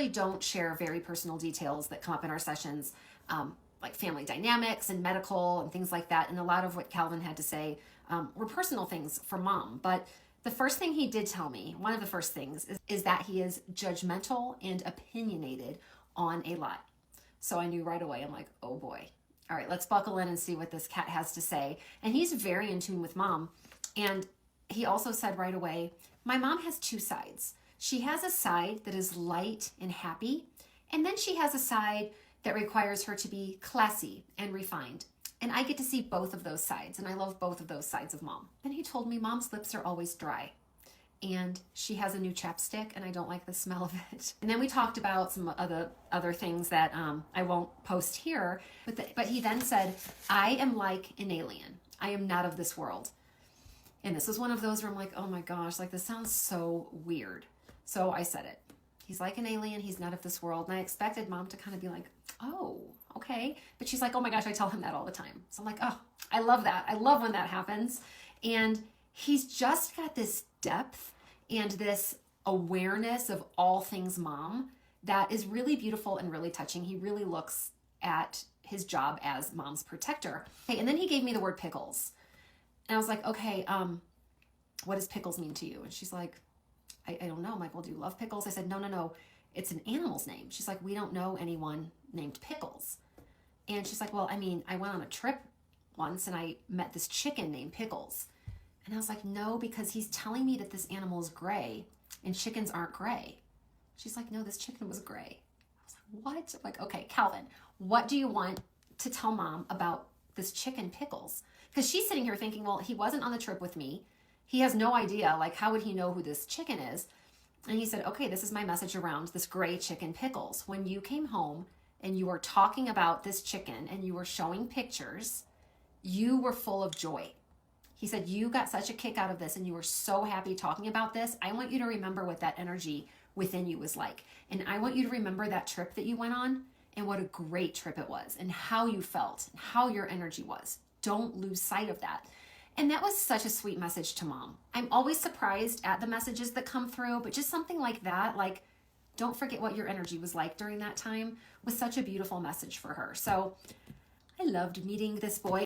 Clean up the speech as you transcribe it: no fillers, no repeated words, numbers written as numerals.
usually don't share very personal details that come up in our sessions, like family dynamics and medical and things like that. And a lot of what Calvin had to say were personal things for mom. But the first thing he did tell me, one of the first things, is that he is judgmental and opinionated on a lot. So I knew right away, I'm like, oh boy. All right, let's buckle in and see what this cat has to say. And he's very in tune with mom. And he also said right away, my mom has two sides. She has a side that is light and happy, and then she has a side that requires her to be classy and refined. And I get to see both of those sides, and I love both of those sides of mom. And he told me mom's lips are always dry, and she has a new chapstick, and I don't like the smell of it. And then we talked about some other things that I won't post here, but he then said, I am like an alien. I am not of this world. And this was one of those where I'm like, oh my gosh, like this sounds so weird. So I said it. He's like an alien. He's not of this world. And I expected mom to kind of be like, oh, okay. But she's like, oh my gosh, I tell him that all the time. So I'm like, oh, I love that. I love when that happens. And he's just got this depth and this awareness of all things mom that is really beautiful and really touching. He really looks at his job as mom's protector. Okay, and then he gave me the word pickles. And I was like, okay, what does pickles mean to you? And she's like, I don't know. I'm like, well, do you love pickles? I said, no. It's an animal's name. She's like, we don't know anyone named Pickles. And she's like, well, I mean, I went on a trip once and I met this chicken named Pickles. And I was like, no, because he's telling me that this animal is gray and chickens aren't gray. She's like, no, this chicken was gray. I was like, what? I'm like, okay, Calvin, what do you want to tell mom about this chicken Pickles? Because she's sitting here thinking, well, he wasn't on the trip with me. He has no idea, like, how would he know who this chicken is? And he said, okay, this is my message around this gray chicken Pickles. When you came home and you were talking about this chicken and you were showing pictures, you were full of joy. He said, you got such a kick out of this and you were so happy talking about this. I want you to remember what that energy within you was like. And I want you to remember that trip that you went on and what a great trip it was and how you felt and how your energy was. Don't lose sight of that. And that was such a sweet message to mom. I'm always surprised at the messages that come through, but just something like that, like, don't forget what your energy was like during that time, was such a beautiful message for her. So I loved meeting this boy.